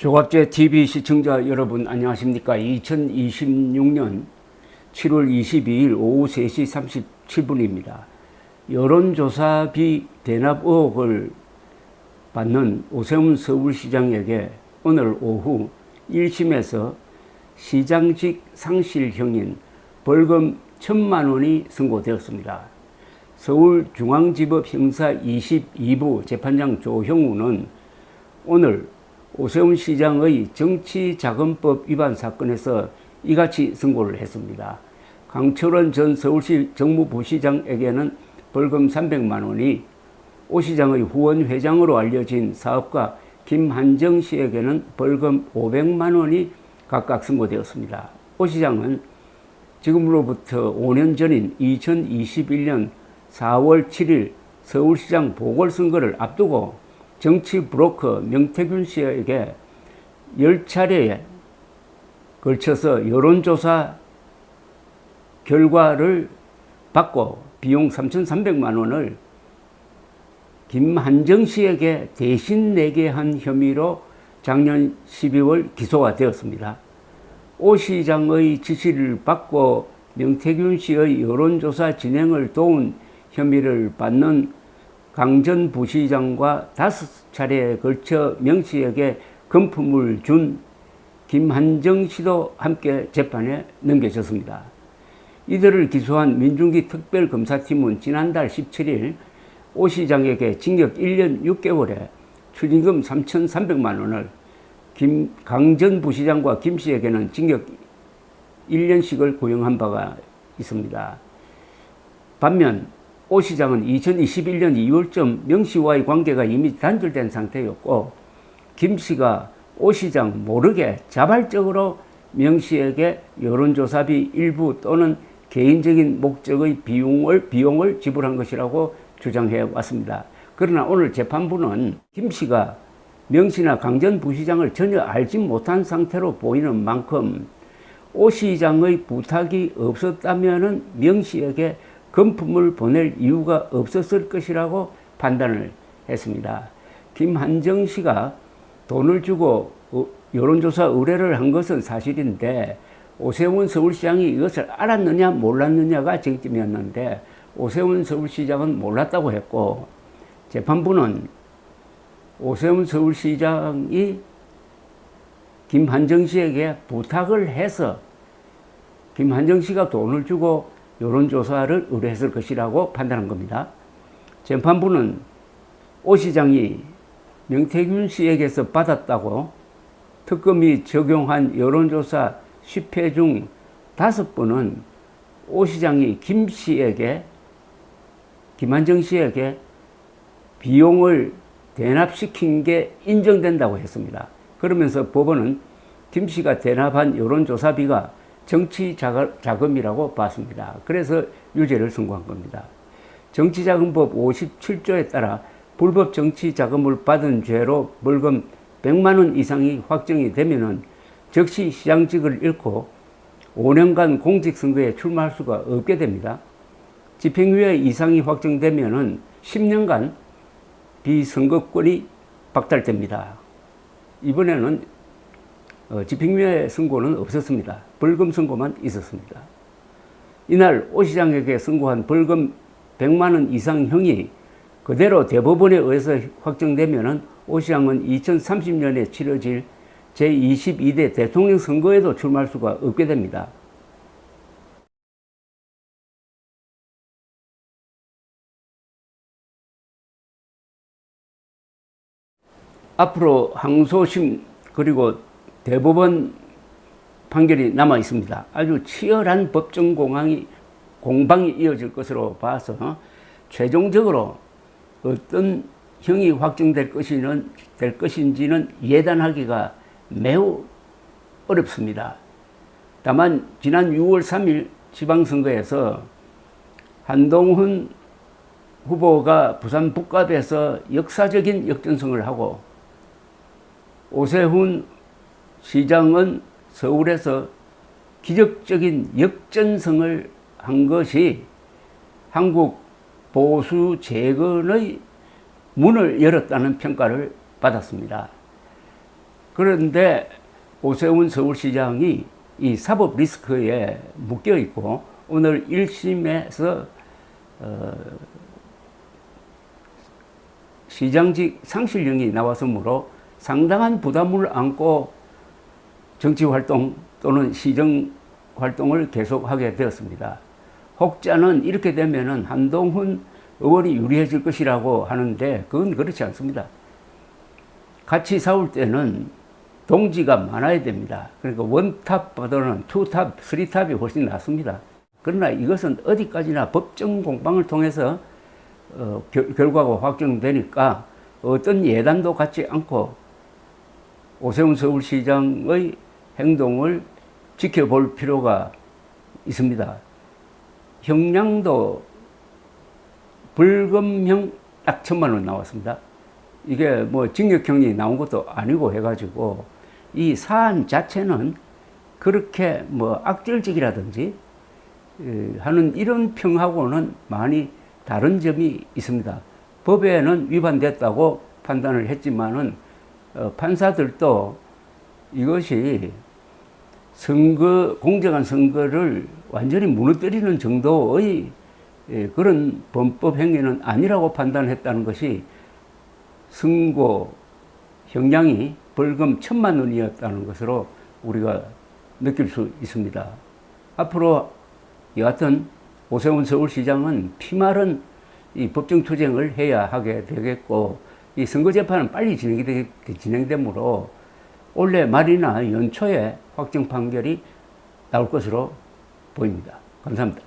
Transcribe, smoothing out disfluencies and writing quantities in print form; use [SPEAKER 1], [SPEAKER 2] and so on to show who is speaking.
[SPEAKER 1] 조갑제 TV 시청자 여러분 안녕하십니까. 2026년 7월 22일 오후 3시 37분입니다. 여론조사비 대납 의혹을 받는 오세훈 서울시장에게 오늘 오후 1심에서 시장직 상실형인 벌금 1,000만 원이 선고되었습니다. 서울중앙지법 형사 22부 재판장 조형우는 오늘 오세훈 시장의 정치자금법 위반 사건에서 이같이 선고를 했습니다. 강철원 전 서울시 정무부시장에게는 벌금 300만 원이, 오 시장의 후원 회장으로 알려진 사업가 김한정 씨에게는 벌금 500만 원이 각각 선고되었습니다. 오 시장은 지금으로부터 5년 전인 2021년 4월 7일 서울시장 보궐선거를 앞두고 정치 브로커 명태균 씨에게 10차례에 걸쳐서 여론조사 결과를 받고 비용 3,300만 원을 김한정 씨에게 대신 내게 한 혐의로 작년 12월 기소가 되었습니다. 오 시장의 지시를 받고 명태균 씨의 여론조사 진행을 도운 혐의를 받는 강 전 부시장과 5차례에 걸쳐 명 씨에게 금품을 준 김한정 씨도 함께 재판에 넘겨졌습니다. 이들을 기소한 민중기 특별검사팀은 지난달 17일 오 시장에게 징역 1년 6개월에 추징금 3,300만 원을, 강 전 부시장과 김 씨에게는 징역 1년씩을 구형한 바가 있습니다. 반면 오 시장은 2021년 2월쯤 명 씨와의 관계가 이미 단절된 상태였고, 김 씨가 오 시장 모르게 자발적으로 명 씨에게 여론조사비 일부 또는 개인적인 목적의 비용을 지불한 것이라고 주장해 왔습니다. 그러나 오늘 재판부는 김 씨가 명 씨나 강 전 부시장을 전혀 알지 못한 상태로 보이는 만큼 오 시장의 부탁이 없었다면 명 씨에게 금품을 보낼 이유가 없었을 것이라고 판단을 했습니다. 김한정 씨가 돈을 주고 여론조사 의뢰를 한 것은 사실인데 오세훈 서울시장이 이것을 알았느냐 몰랐느냐가 쟁점이었는데 오세훈 서울시장은 몰랐다고 했고, 재판부는 오세훈 서울시장이 김한정 씨에게 부탁을 해서 김한정 씨가 돈을 주고 여론조사를 의뢰했을 것이라고 판단한 겁니다. 재판부는 오 시장이 명태균 씨에게서 받았다고 특검이 적용한 여론조사 10회 중 5번은 오 시장이 김한정 씨에게 비용을 대납시킨 게 인정된다고 했습니다. 그러면서 법원은 김 씨가 대납한 여론조사비가 정치자금이라고 봤습니다. 그래서 유죄를 선고한 겁니다. 정치자금법 57조에 따라 불법 정치자금을 받은 죄로 벌금 100만 원 이상이 확정이 되면은 즉시 시장직을 잃고 5년간 공직선거에 출마할 수가 없게 됩니다. 집행유예 이상이 확정되면은 10년간 비선거권이 박탈됩니다. 이번에는 집행유예 선고는 없었습니다. 벌금 선고만 있었습니다. 이날 오 시장에게 선고한 벌금 100만 원 이상형이 그대로 대법원에 의해서 확정되면 오 시장은 2030년에 치러질 제22대 대통령 선거에도 출마할 수가 없게 됩니다. 앞으로 항소심 그리고 대법원 판결이 남아 있습니다. 아주 치열한 법정 공방이 이어질 것으로 봐서 최종적으로 어떤 형이 확정될 것인지는 예단하기가 매우 어렵습니다. 다만 지난 6월 3일 지방선거에서 한동훈 후보가 부산 북갑에서 역사적인 역전승을 하고 오세훈 시장은 서울에서 기적적인 역전승을 한 것이 한국 보수 재건의 문을 열었다는 평가를 받았습니다. 그런데 오세훈 서울시장이 이 사법 리스크에 묶여 있고 오늘 1심에서 시장직 상실령이 나왔으므로 상당한 부담을 안고 정치활동 또는 시정활동을 계속하게 되었습니다. 혹자는 이렇게 되면은 한동훈 의원이 유리해질 것이라고 하는데 그건 그렇지 않습니다. 같이 싸울 때는 동지가 많아야 됩니다. 그러니까 원탑보다는 투탑, 쓰리탑이 훨씬 낫습니다. 그러나 이것은 어디까지나 법정 공방을 통해서 결과가 확정되니까 어떤 예단도 갖지 않고 오세훈 서울시장의 행동을 지켜볼 필요가 있습니다. 형량도 벌금형 딱 1,000만 원 나왔습니다. 이게 뭐 징역형이 나온 것도 아니고 해가지고 이 사안 자체는 그렇게 뭐 악질적이라든지 하는 이런 평하고는 많이 다른 점이 있습니다. 법에는 위반됐다고 판단을 했지만은 판사들도 이것이 공정한 선거를 완전히 무너뜨리는 정도의 그런 범법 행위는 아니라고 판단했다는 것이 선고 형량이 벌금 1,000만 원이었다는 것으로 우리가 느낄 수 있습니다. 앞으로 여하튼 오세훈 서울시장은 피마른 이 법정 투쟁을 해야 하게 되겠고 이 선거재판은 빨리 진행되므로 올해 말이나 연초에 확정 판결이 나올 것으로 보입니다. 감사합니다.